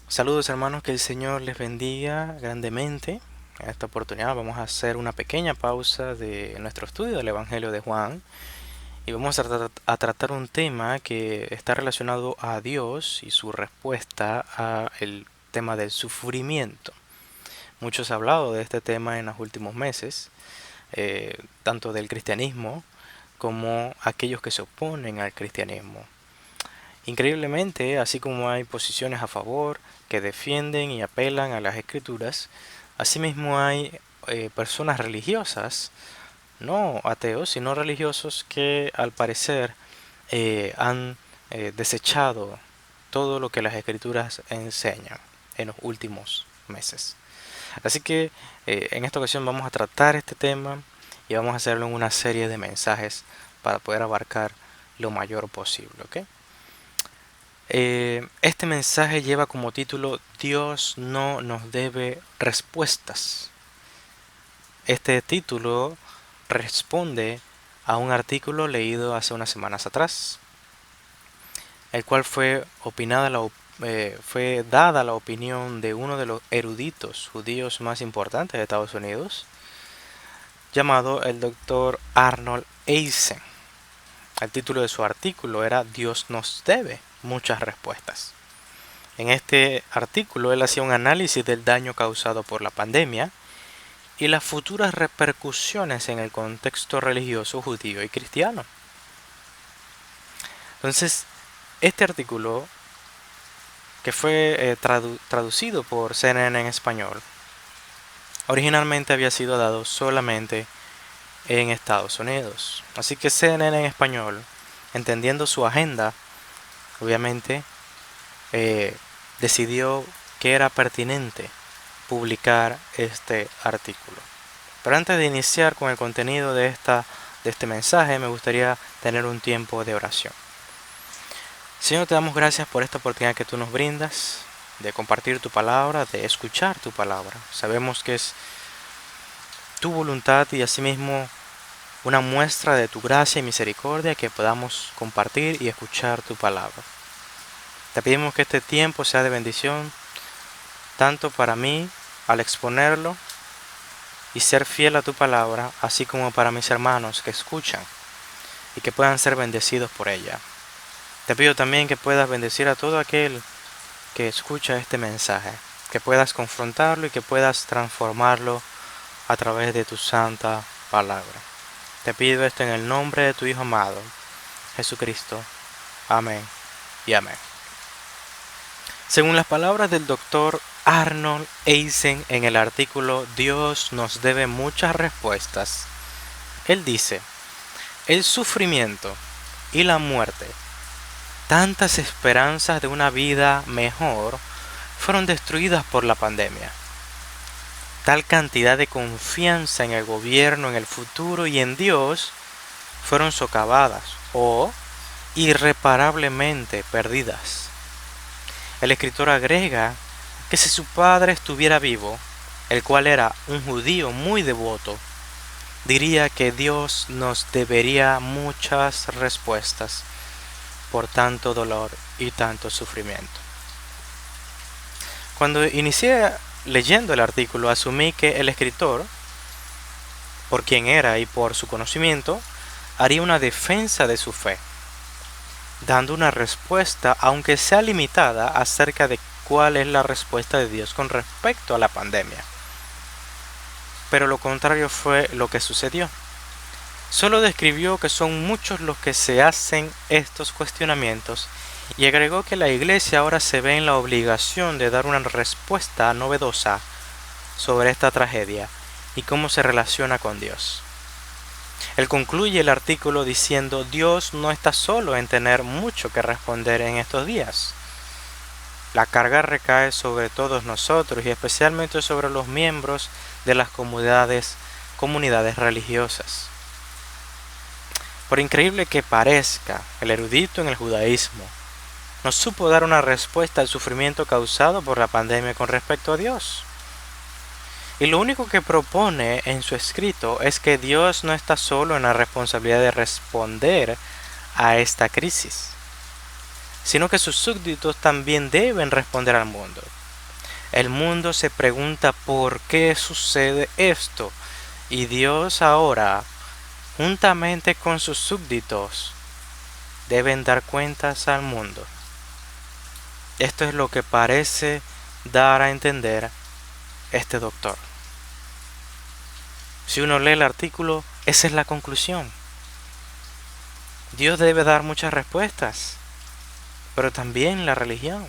Saludos hermanos, que el Señor les bendiga grandemente. En esta oportunidad vamos a hacer una pequeña pausa de nuestro estudio del Evangelio de Juan y vamos a tratar un tema que está relacionado a Dios y su respuesta a el tema del sufrimiento. Muchos han hablado de este tema en los últimos meses, tanto del cristianismo como aquellos que se oponen al cristianismo. Increíblemente, así como hay posiciones a favor que defienden y apelan a las escrituras, asimismo hay personas religiosas, no ateos, sino religiosos que al parecer han desechado todo lo que las escrituras enseñan en los últimos meses. Así que en esta ocasión vamos a tratar este tema y vamos a hacerlo en una serie de mensajes para poder abarcar lo mayor posible, ¿ok? Este mensaje lleva como título Dios no nos debe respuestas. Este título responde a un artículo leído hace unas semanas atrás, el cual fue dada la opinión de uno de los eruditos judíos más importantes de Estados Unidos, llamado el doctor Arnold Eisen. El título de su artículo era Dios nos debe muchas respuestas. En este artículo él hacía un análisis del daño causado por la pandemia y las futuras repercusiones en el contexto religioso judío y cristiano. Entonces, este artículo, que fue traducido por CNN en español, originalmente había sido dado solamente en Estados Unidos. Así que CNN en español, entendiendo su agenda, obviamente, eh, decidió que era pertinente publicar este artículo. Pero antes de iniciar con el contenido de este mensaje, me gustaría tener un tiempo de oración. Señor, te damos gracias por esta oportunidad que tú nos brindas de compartir tu palabra, de escuchar tu palabra. Sabemos que es tu voluntad y asimismo una muestra de tu gracia y misericordia que podamos compartir y escuchar tu palabra. Te pedimos que este tiempo sea de bendición tanto para mí al exponerlo y ser fiel a tu palabra, así como para mis hermanos que escuchan y que puedan ser bendecidos por ella. Te pido también que puedas bendecir a todo aquel que escucha este mensaje, que puedas confrontarlo y que puedas transformarlo a través de tu santa palabra. Te pido esto en el nombre de tu Hijo amado, Jesucristo. Amén y amén. Según las palabras del doctor Arnold Eisen en el artículo Dios nos debe muchas respuestas, él dice, el sufrimiento y la muerte, tantas esperanzas de una vida mejor, fueron destruidas por la pandemia. Tal cantidad de confianza en el gobierno, en el futuro y en Dios fueron socavadas o irreparablemente perdidas. El escritor agrega que si su padre estuviera vivo, el cual era un judío muy devoto, diría que Dios nos debería muchas respuestas por tanto dolor y tanto sufrimiento. Cuando inicié leyendo el artículo, asumí que el escritor, por quien era y por su conocimiento, haría una defensa de su fe, dando una respuesta, aunque sea limitada, acerca de cuál es la respuesta de Dios con respecto a la pandemia. Pero lo contrario fue lo que sucedió. Solo describió que son muchos los que se hacen estos cuestionamientos y agregó que la Iglesia ahora se ve en la obligación de dar una respuesta novedosa sobre esta tragedia y cómo se relaciona con Dios. Él concluye el artículo diciendo: Dios no está solo en tener mucho que responder en estos días. La carga recae sobre todos nosotros y especialmente sobre los miembros de las comunidades religiosas. Por increíble que parezca, el erudito en el judaísmo no supo dar una respuesta al sufrimiento causado por la pandemia con respecto a Dios. Y lo único que propone en su escrito es que Dios no está solo en la responsabilidad de responder a esta crisis, sino que sus súbditos también deben responder al mundo. El mundo se pregunta por qué sucede esto, y Dios ahora, juntamente con sus súbditos, deben dar cuentas al mundo. Esto es lo que parece dar a entender este doctor. Si uno lee el artículo, esa es la conclusión. Dios debe dar muchas respuestas, pero también la religión.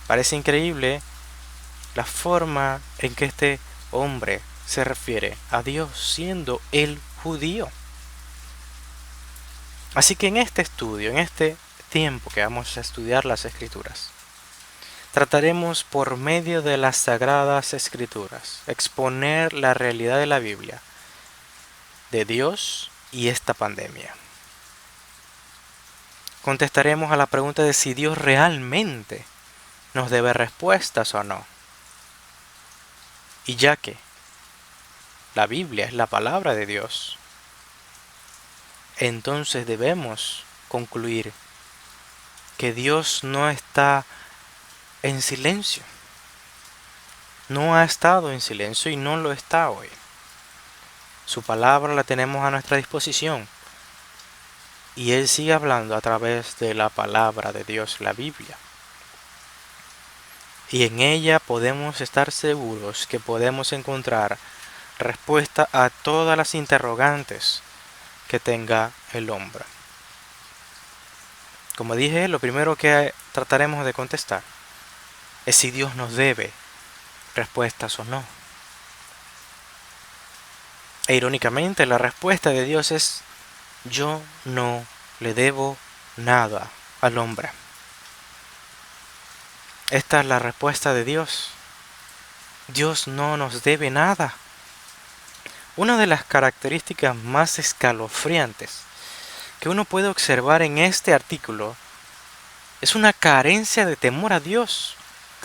Parece increíble la forma en que este hombre se refiere a Dios siendo el judío. Así que en este estudio, en este tiempo que vamos a estudiar las Escrituras, trataremos por medio de las Sagradas Escrituras exponer la realidad de la Biblia, de Dios y esta pandemia. Contestaremos a la pregunta de si Dios realmente nos debe respuestas o no. Y ya que la Biblia es la palabra de Dios, entonces debemos concluir que Dios no está en silencio. No ha estado en silencio y no lo está hoy. Su palabra la tenemos a nuestra disposición. Y Él sigue hablando a través de la palabra de Dios, la Biblia. Y en ella podemos estar seguros que podemos encontrar respuesta a todas las interrogantes que tenga el hombre. Como dije, lo primero que trataremos de contestar es si Dios nos debe respuestas o no. E irónicamente, la respuesta de Dios es: yo no le debo nada al hombre. Esta es la respuesta de Dios. Dios no nos debe nada. Una de las características más escalofriantes que uno puede observar en este artículo es una carencia de temor a Dios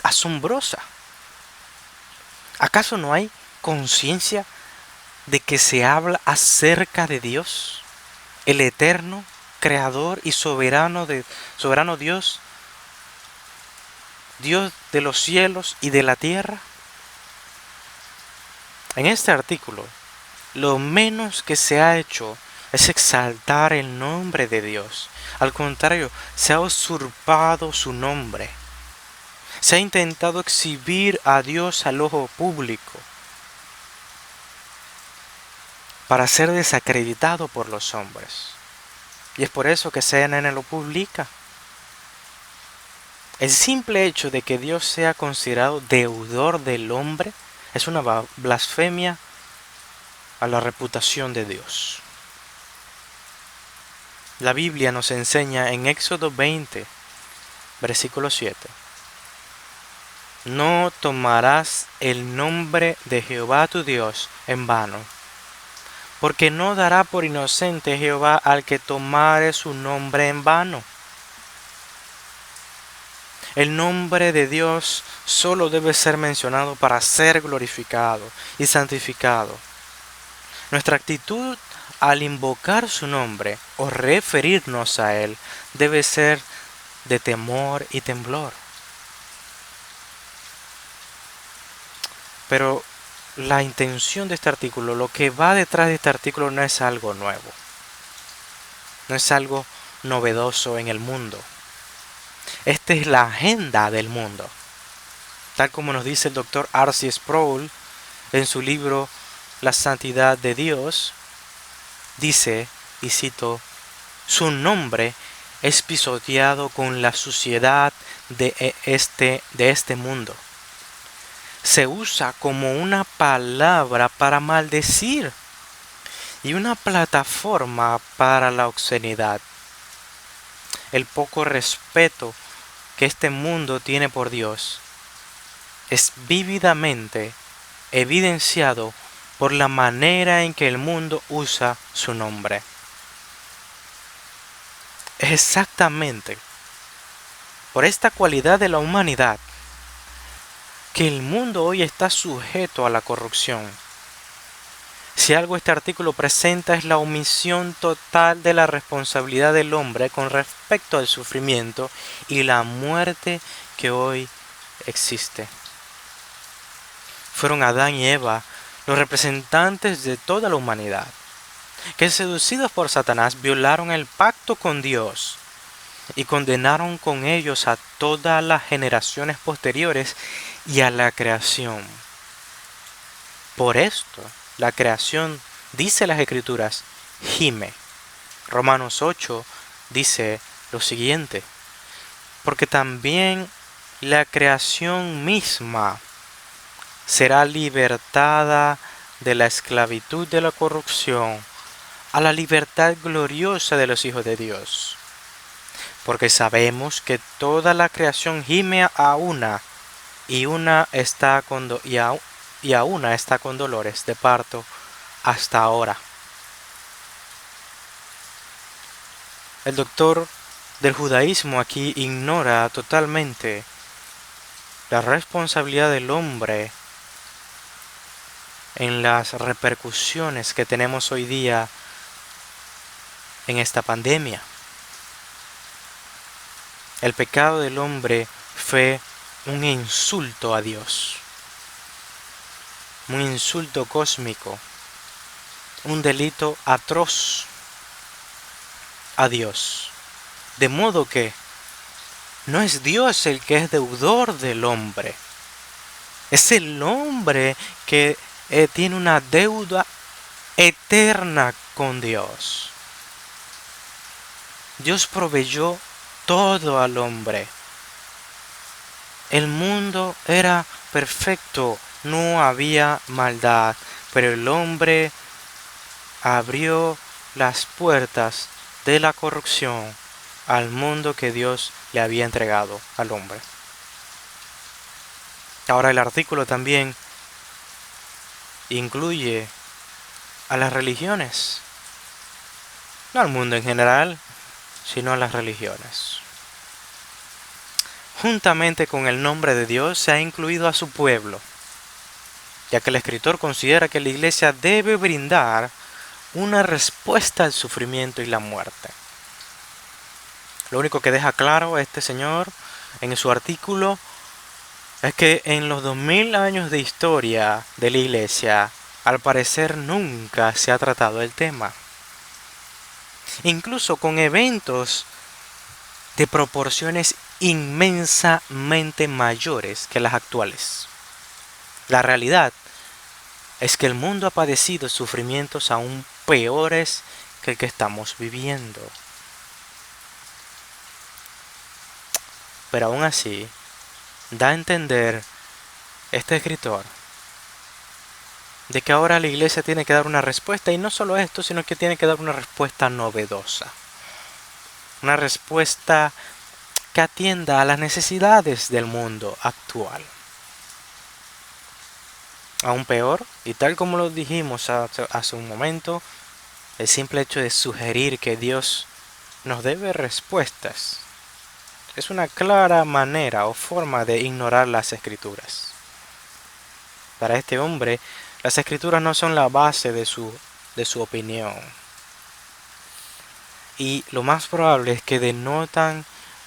asombrosa. ¿Acaso no hay conciencia de que se habla acerca de Dios, el eterno, creador y soberano Dios, Dios de los cielos y de la tierra? En este artículo, lo menos que se ha hecho es exaltar el nombre de Dios. Al contrario, se ha usurpado su nombre. Se ha intentado exhibir a Dios al ojo público para ser desacreditado por los hombres. Y es por eso que CNN lo publica. El simple hecho de que Dios sea considerado deudor del hombre es una blasfemia a la reputación de Dios. La Biblia nos enseña en Éxodo 20, versículo 7. No tomarás el nombre de Jehová tu Dios en vano, porque no dará por inocente Jehová al que tomare su nombre en vano. El nombre de Dios solo debe ser mencionado para ser glorificado y santificado. Nuestra actitud al invocar su nombre o referirnos a Él debe ser de temor y temblor. Pero la intención de este artículo, lo que va detrás de este artículo, no es algo nuevo. No es algo novedoso en el mundo. Esta es la agenda del mundo. Tal como nos dice el Dr. R.C. Sproul en su libro La Santidad de Dios, dice, y cito: su nombre es pisoteado con la suciedad de este mundo. Se usa como una palabra para maldecir y una plataforma para la obscenidad. El poco respeto que este mundo tiene por Dios es vívidamente evidenciado por la manera en que el mundo usa su nombre. Es exactamente por esta cualidad de la humanidad que el mundo hoy está sujeto a la corrupción. Si algo este artículo presenta es la omisión total de la responsabilidad del hombre con respecto al sufrimiento y la muerte que hoy existe. Fueron Adán y Eva los representantes de toda la humanidad, que seducidos por Satanás violaron el pacto con Dios y condenaron con ellos a todas las generaciones posteriores y a la creación. Por esto, la creación, dice las Escrituras, gime. Romanos 8 dice lo siguiente: porque también la creación misma será libertada de la esclavitud de la corrupción a la libertad gloriosa de los hijos de Dios. Porque sabemos que toda la creación gime a una, y una está con dolores de parto hasta ahora. El doctor del judaísmo aquí ignora totalmente la responsabilidad del hombre en las repercusiones que tenemos hoy día en esta pandemia. El pecado del hombre fue un insulto a Dios, un insulto cósmico, un delito atroz a Dios. De modo que no es Dios el que es deudor del hombre, es el hombre que tiene una deuda eterna con Dios. Dios proveyó todo al hombre. El mundo era perfecto, no había maldad, pero el hombre abrió las puertas de la corrupción al mundo que Dios le había entregado al hombre. Ahora el artículo también incluye a las religiones, no al mundo en general, sino a las religiones. Juntamente con el nombre de Dios se ha incluido a su pueblo, ya que el escritor considera que la iglesia debe brindar una respuesta al sufrimiento y la muerte. Lo único que deja claro este señor en su artículo es que en los 2000 años de historia de la iglesia, al parecer nunca se ha tratado el tema. Incluso con eventos de proporciones inmensamente mayores que las actuales. La realidad es que el mundo ha padecido sufrimientos aún peores que el que estamos viviendo. Pero aún así, da a entender este escritor de que ahora la iglesia tiene que dar una respuesta, y no solo esto, sino que tiene que dar una respuesta novedosa. Una respuesta que atienda a las necesidades del mundo actual. Aún peor, y tal como lo dijimos hace un momento, el simple hecho de sugerir que Dios nos debe respuestas es una clara manera o forma de ignorar las escrituras. Para este hombre, las escrituras no son la base de su opinión. Y lo más probable es que denotan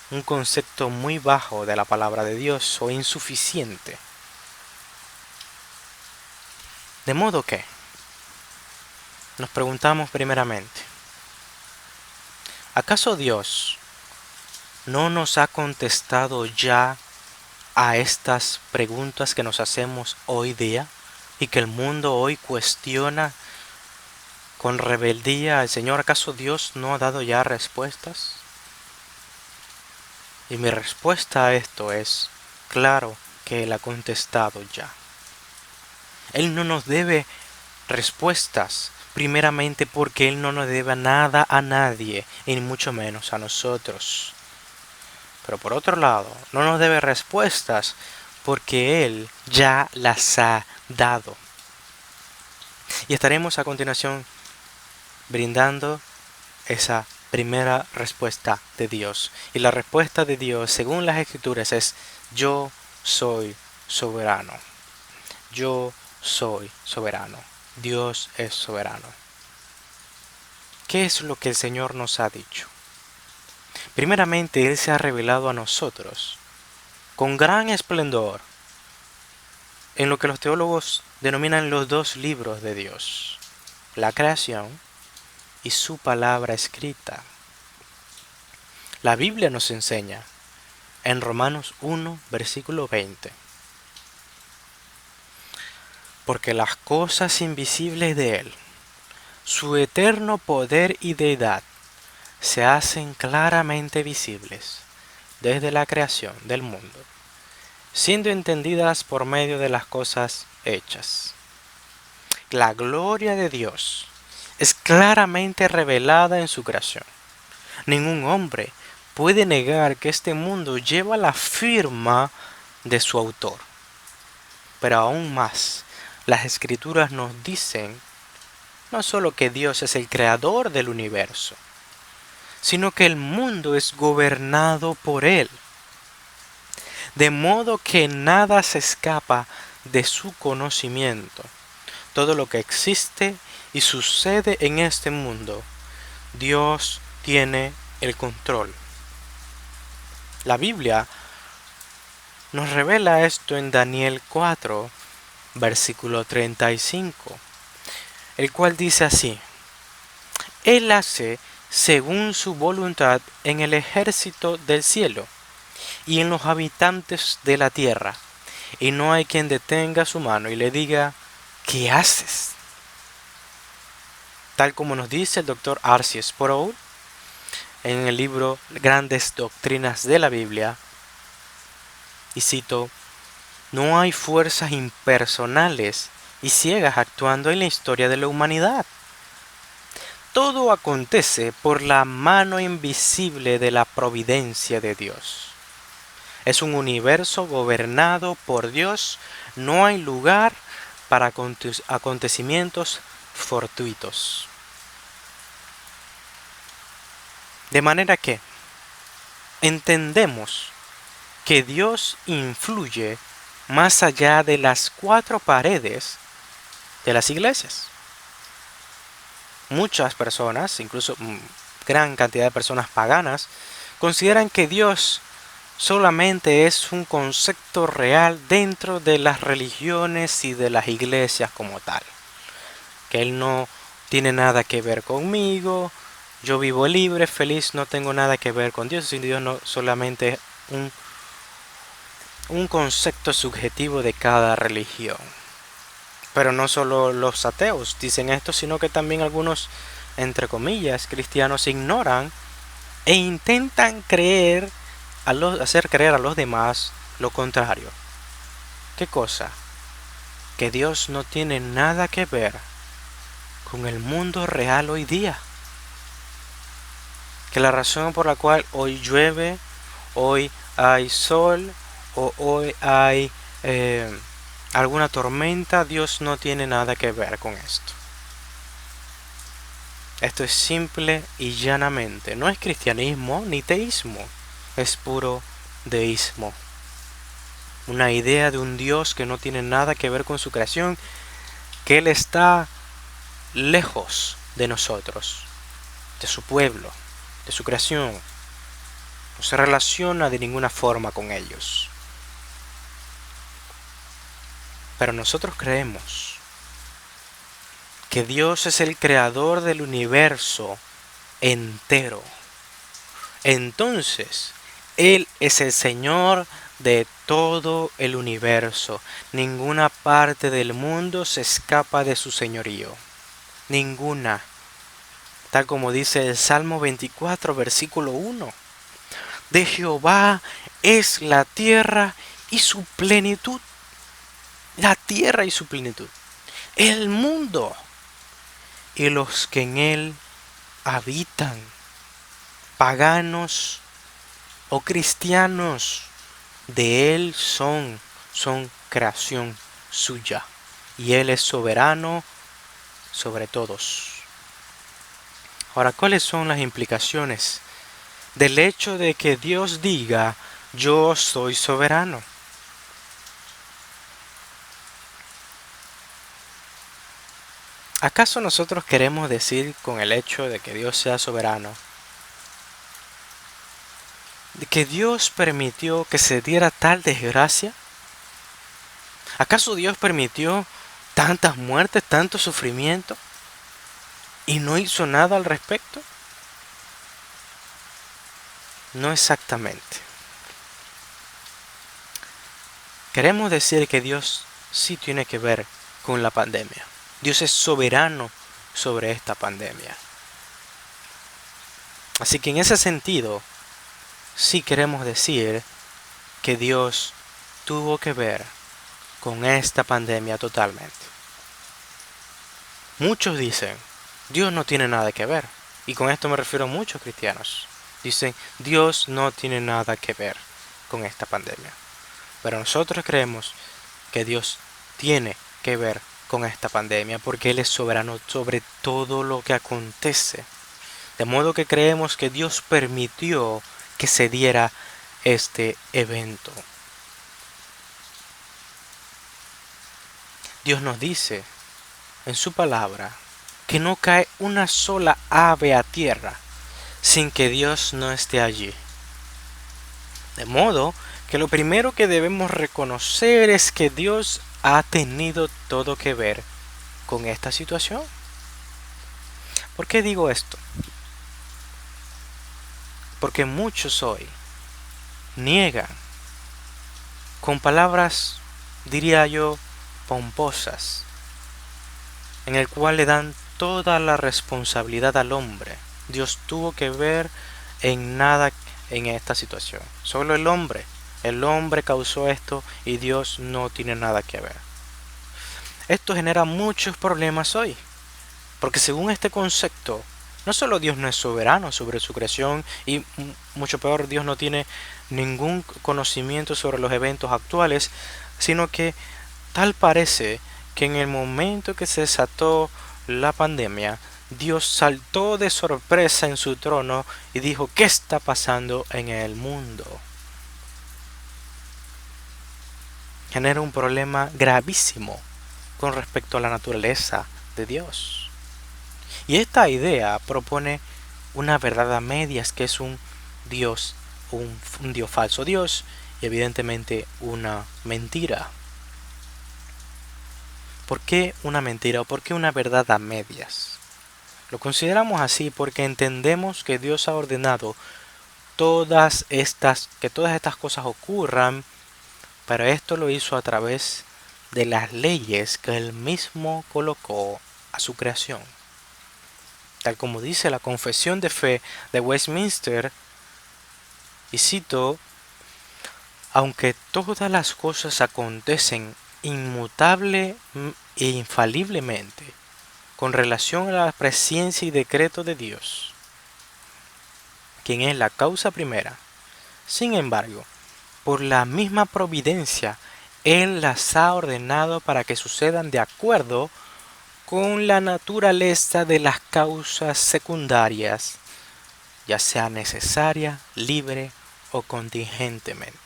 un concepto muy bajo de la palabra de Dios o insuficiente. De modo que nos preguntamos primeramente, ¿acaso Dios no nos ha contestado ya a estas preguntas que nos hacemos hoy día y que el mundo hoy cuestiona con rebeldía al Señor? ¿Acaso Dios no ha dado ya respuestas? Y mi respuesta a esto es, claro que Él ha contestado ya. Él no nos debe respuestas, primeramente porque Él no nos debe nada a nadie, y mucho menos a nosotros. Pero por otro lado, no nos debe respuestas porque Él ya las ha dado. Y estaremos a continuación brindando esa primera respuesta de Dios. Y la respuesta de Dios, según las Escrituras, es: yo soy soberano. Yo soy soberano. Dios es soberano. ¿Qué es lo que el Señor nos ha dicho? Primeramente, Él se ha revelado a nosotros con gran esplendor en lo que los teólogos denominan los dos libros de Dios, la creación y su palabra escrita. La Biblia nos enseña en Romanos 1, versículo 20, porque las cosas invisibles de Él, su eterno poder y deidad, se hacen claramente visibles desde la creación del mundo, siendo entendidas por medio de las cosas hechas. La gloria de Dios es claramente revelada en su creación. Ningún hombre puede negar que este mundo lleva la firma de su autor. Pero aún más, las escrituras nos dicen no solo que Dios es el creador del universo, sino que el mundo es gobernado por Él. De modo que nada se escapa de su conocimiento. Todo lo que existe y sucede en este mundo, Dios tiene el control. La Biblia nos revela esto en Daniel 4, versículo 35, el cual dice así: Él hace según su voluntad en el ejército del cielo y en los habitantes de la tierra, y no hay quien detenga su mano y le diga, ¿qué haces? Tal como nos dice el doctor R.C. Sproul en el libro Grandes Doctrinas de la Biblia, y cito: no hay fuerzas impersonales y ciegas actuando en la historia de la humanidad. Todo acontece por la mano invisible de la providencia de Dios. Es un universo gobernado por Dios. No hay lugar para acontecimientos fortuitos. De manera que entendemos que Dios influye más allá de las cuatro paredes de las iglesias. Muchas personas, incluso gran cantidad de personas paganas, consideran que Dios solamente es un concepto real dentro de las religiones y de las iglesias como tal. Que Él no tiene nada que ver conmigo, yo vivo libre, feliz, no tengo nada que ver con Dios, sino Dios no solamente es un concepto subjetivo de cada religión. Pero no solo los ateos dicen esto, sino que también algunos, entre comillas, cristianos ignoran e intentan hacer creer a los demás lo contrario. ¿Qué cosa? Que Dios no tiene nada que ver con el mundo real hoy día. Que la razón por la cual hoy llueve, hoy hay sol o hoy hay alguna tormenta, Dios no tiene nada que ver con esto. Esto es simple y llanamente, no es cristianismo ni teísmo, es puro deísmo. Una idea de un Dios que no tiene nada que ver con su creación, que Él está lejos de nosotros, de su pueblo, de su creación. No se relaciona de ninguna forma con ellos. Pero nosotros creemos que Dios es el creador del universo entero. Entonces, Él es el Señor de todo el universo. Ninguna parte del mundo se escapa de su señorío. Ninguna. Tal como dice el Salmo 24, versículo 1. De Jehová es la tierra y su plenitud. La tierra y su plenitud. El mundo y los que en él habitan. Paganos o cristianos, de él son creación suya. Y él es soberano sobre todos. Ahora, ¿cuáles son las implicaciones del hecho de que Dios diga, yo soy soberano? ¿Acaso nosotros queremos decir con el hecho de que Dios sea soberano, de que Dios permitió que se diera tal desgracia? ¿Acaso Dios permitió tantas muertes, tanto sufrimiento y no hizo nada al respecto? No exactamente. Queremos decir que Dios sí tiene que ver con la pandemia. Dios es soberano sobre esta pandemia. Así que en ese sentido, sí queremos decir que Dios tuvo que ver con esta pandemia totalmente. Muchos dicen, Dios no tiene nada que ver. Y con esto me refiero a muchos cristianos. Dicen, Dios no tiene nada que ver con esta pandemia. Pero nosotros creemos que Dios tiene que ver con esta pandemia porque Él es soberano sobre todo lo que acontece. De modo que creemos que Dios permitió que se diera este evento. Dios nos dice en su palabra que no cae una sola ave a tierra sin que Dios no esté allí. De modo que lo primero que debemos reconocer es que Dios ha tenido todo que ver con esta situación. ¿Por qué digo esto? Porque muchos hoy niegan con palabras, diría yo, pomposas, en el cual le dan toda la responsabilidad al hombre. Dios tuvo que ver en nada en esta situación. Solo el hombre causó esto y Dios no tiene nada que ver. Esto genera muchos problemas hoy, porque según este concepto, no solo Dios no es soberano sobre su creación y mucho peor, Dios no tiene ningún conocimiento sobre los eventos actuales, sino que tal parece que en el momento que se desató la pandemia, Dios saltó de sorpresa en su trono y dijo, ¿qué está pasando en el mundo? Genera un problema gravísimo con respecto a la naturaleza de Dios. Y esta idea propone una verdad a medias, que es un Dios, un Dios falso Dios, y evidentemente una mentira. ¿Por qué una mentira o por qué una verdad a medias? Lo consideramos así porque entendemos que Dios ha ordenado que todas estas cosas ocurran, pero esto lo hizo a través de las leyes que Él mismo colocó a su creación. Tal como dice la Confesión de Fe de Westminster, y cito, aunque todas las cosas acontecen inmutable e infaliblemente con relación a la presencia y decreto de Dios, quien es la causa primera, sin embargo, por la misma providencia, Él las ha ordenado para que sucedan de acuerdo con la naturaleza de las causas secundarias, ya sea necesaria, libre o contingentemente.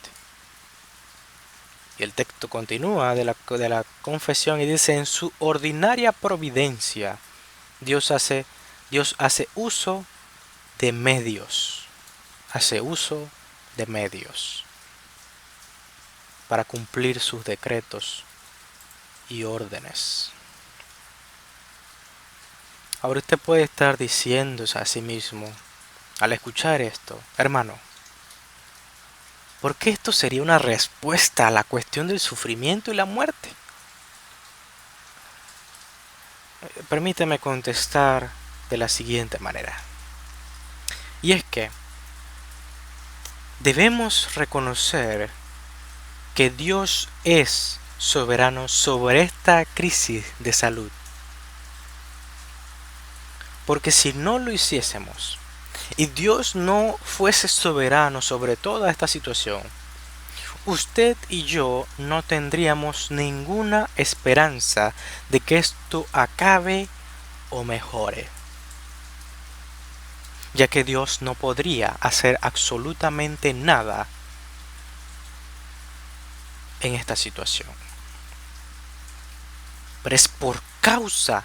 Y el texto continúa de la confesión y dice, en su ordinaria providencia, Dios hace uso de medios, hace uso de medios para cumplir sus decretos y órdenes. Ahora usted puede estar diciéndose a sí mismo, al escuchar esto, hermano, ¿por qué esto sería una respuesta a la cuestión del sufrimiento y la muerte? Permíteme contestar de la siguiente manera. Y es que debemos reconocer que Dios es soberano sobre esta crisis de salud. Porque si no lo hiciésemos y Dios no fuese soberano sobre toda esta situación, usted y yo no tendríamos ninguna esperanza de que esto acabe o mejore, ya que Dios no podría hacer absolutamente nada en esta situación. Pero es por causa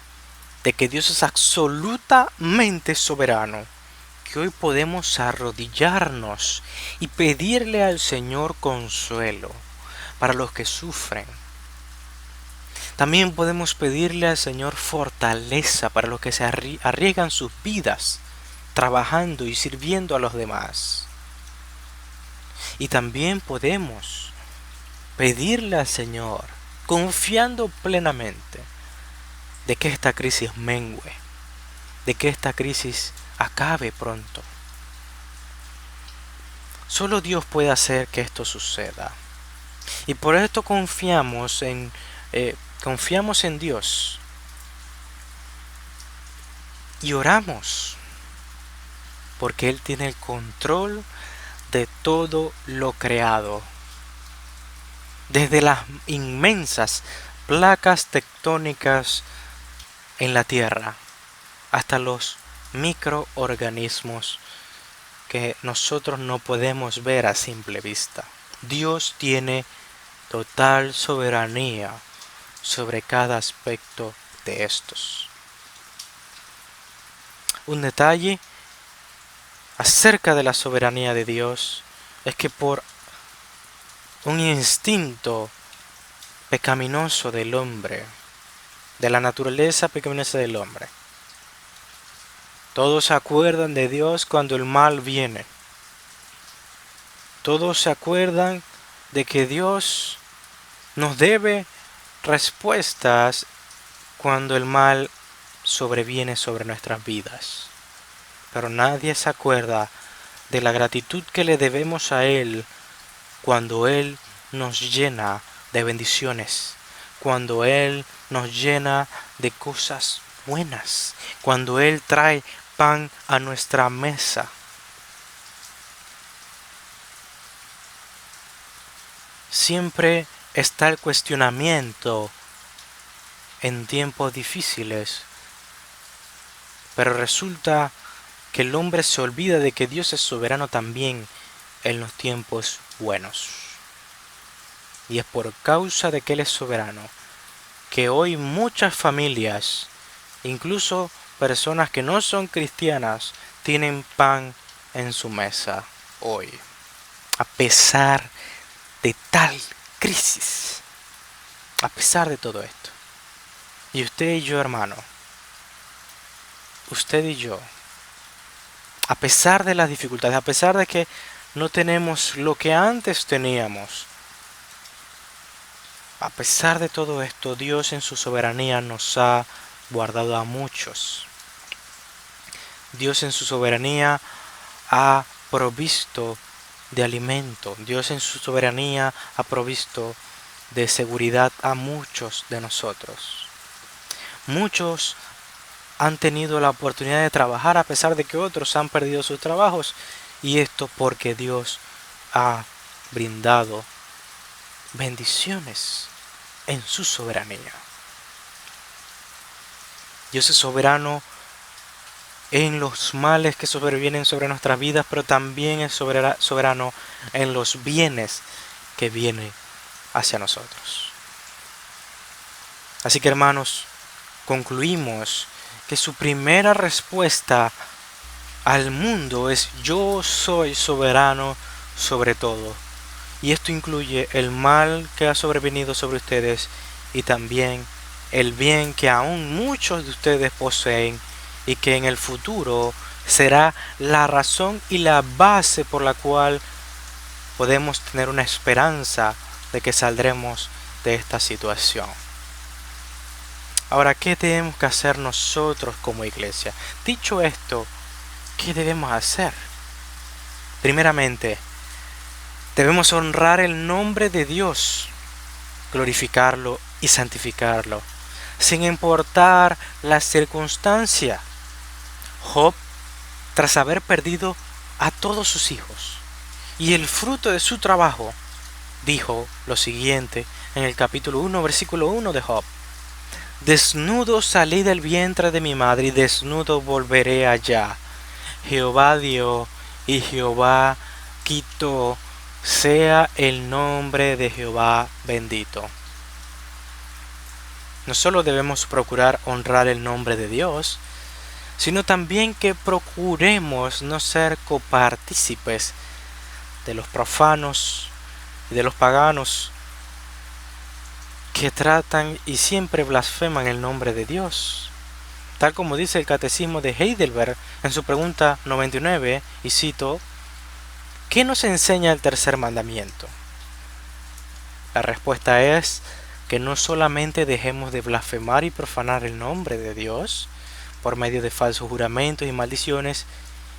de que Dios es absolutamente soberano, que hoy podemos arrodillarnos y pedirle al Señor consuelo para los que sufren. También podemos pedirle al Señor fortaleza para los que se arriesgan sus vidas trabajando y sirviendo a los demás. Y también podemos pedirle al Señor, confiando plenamente, de que esta crisis mengue, de que esta crisis acabe pronto. Solo Dios puede hacer que esto suceda. Y por esto confiamos en Dios y oramos, porque Él tiene el control de todo lo creado, desde las inmensas placas tectónicas en la Tierra hasta los microorganismos que nosotros no podemos ver a simple vista. Dios tiene total soberanía sobre cada aspecto de estos. Un detalle acerca de la soberanía de Dios es que por un instinto pecaminoso del hombre, de la naturaleza pecaminosa del hombre, todos se acuerdan de Dios cuando el mal viene. Todos se acuerdan de que Dios nos debe respuestas cuando el mal sobreviene sobre nuestras vidas. Pero nadie se acuerda de la gratitud que le debemos a Él cuando Él nos llena de bendiciones, cuando Él nos llena de cosas buenas, cuando Él trae pan a nuestra mesa. Siempre está el cuestionamiento en tiempos difíciles, pero resulta que el hombre se olvida de que Dios es soberano también en los tiempos buenos. Y es por causa de que Él es soberano que hoy muchas familias, incluso personas que no son cristianas, tienen pan en su mesa hoy, a pesar de tal crisis, a pesar de todo esto. Y usted y yo, hermano, usted y yo, a pesar de las dificultades, a pesar de que no tenemos lo que antes teníamos, a pesar de todo esto, Dios en su soberanía nos ha guardado a muchos. Dios en su soberanía ha provisto de alimento. Dios en su soberanía ha provisto de seguridad a muchos de nosotros. Muchos han tenido la oportunidad de trabajar a pesar de que otros han perdido sus trabajos, y esto porque Dios ha brindado bendiciones en su soberanía. Dios es soberano en los males que sobrevienen sobre nuestras vidas, pero también es soberano en los bienes que vienen hacia nosotros. Así que, hermanos, concluimos que su primera respuesta al mundo es: yo soy soberano sobre todo. Y esto incluye el mal que ha sobrevenido sobre ustedes y también el bien que aún muchos de ustedes poseen y que en el futuro será la razón y la base por la cual podemos tener una esperanza de que saldremos de esta situación. Ahora, ¿qué tenemos que hacer nosotros como iglesia? Dicho esto, ¿qué debemos hacer? Primeramente, debemos honrar el nombre de Dios, glorificarlo y santificarlo, sin importar la circunstancia. Job, tras haber perdido a todos sus hijos y el fruto de su trabajo, dijo lo siguiente en el capítulo 1, versículo 1 de Job: desnudo salí del vientre de mi madre y desnudo volveré allá. Jehová dio y Jehová quitó, sea el nombre de Jehová bendito. No solo debemos procurar honrar el nombre de Dios, sino también que procuremos no ser copartícipes de los profanos y de los paganos que tratan y siempre blasfeman el nombre de Dios. Tal como dice el Catecismo de Heidelberg en su pregunta 99, y cito, ¿qué nos enseña el tercer mandamiento? La respuesta es que no solamente dejemos de blasfemar y profanar el nombre de Dios por medio de falsos juramentos y maldiciones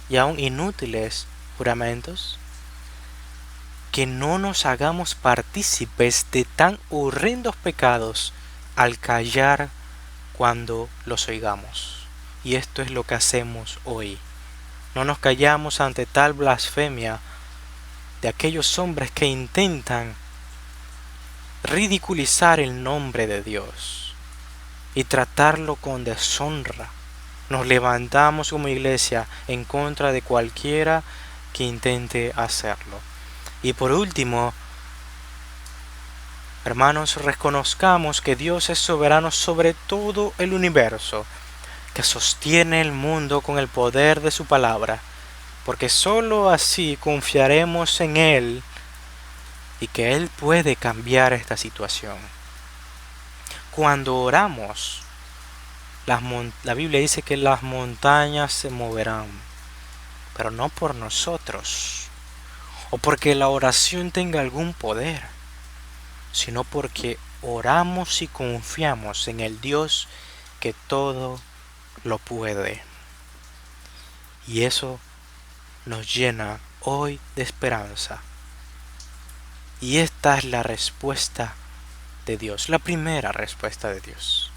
y aún inútiles juramentos, que no nos hagamos partícipes de tan horrendos pecados al callar cuando los oigamos. Y esto es lo que hacemos hoy. No nos callamos ante tal blasfemia de aquellos hombres que intentan ridiculizar el nombre de Dios y tratarlo con deshonra. Nos levantamos como iglesia en contra de cualquiera que intente hacerlo. Y por último, hermanos, reconozcamos que Dios es soberano sobre todo el universo, que sostiene el mundo con el poder de su palabra, porque sólo así confiaremos en Él y que Él puede cambiar esta situación. Cuando oramos, la Biblia dice que las montañas se moverán, pero no por nosotros, o porque la oración tenga algún poder, sino porque oramos y confiamos en el Dios que todo lo puede. Y eso nos llena hoy de esperanza. Y esta es la respuesta de Dios, la primera respuesta de Dios.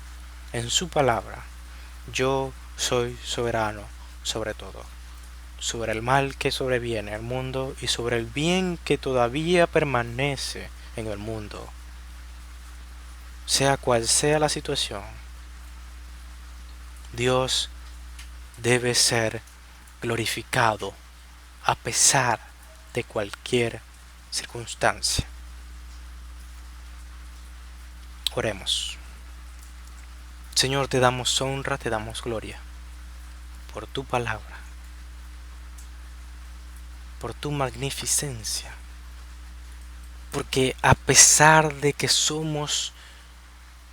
En su palabra, yo soy soberano sobre todo, sobre el mal que sobreviene al mundo y sobre el bien que todavía permanece en el mundo. Sea cual sea la situación, Dios debe ser glorificado a pesar de cualquier circunstancia. Oremos. Señor, te damos honra, te damos gloria por tu palabra, por tu magnificencia, porque a pesar de que somos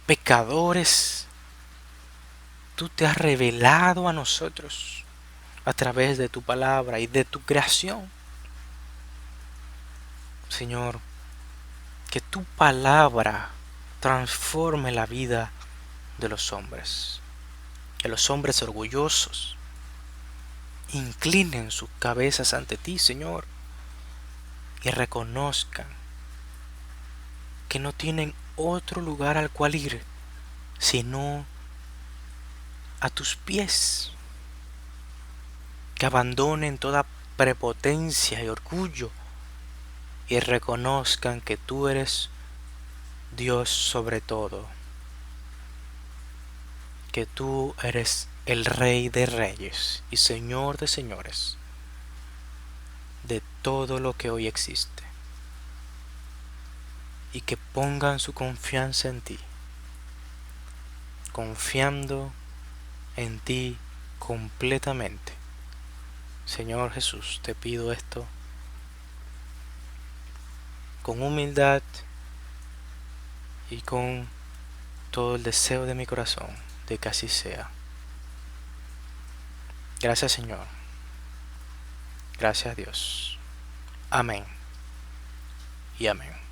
pecadores, tú te has revelado a nosotros a través de tu palabra y de tu creación. Señor, que tu palabra transforme la vida de los hombres, que los hombres orgullosos inclinen sus cabezas ante ti, Señor, y reconozcan que no tienen otro lugar al cual ir sino a tus pies, que abandonen toda prepotencia y orgullo y reconozcan que tú eres Dios sobre todo, que tú eres el Rey de Reyes y Señor de Señores de todo lo que hoy existe, y que pongan su confianza en ti, confiando en ti completamente. Señor Jesús, te pido esto con humildad y con todo el deseo de mi corazón de que así sea. Gracias, Señor. Gracias, Dios. Amén y amén.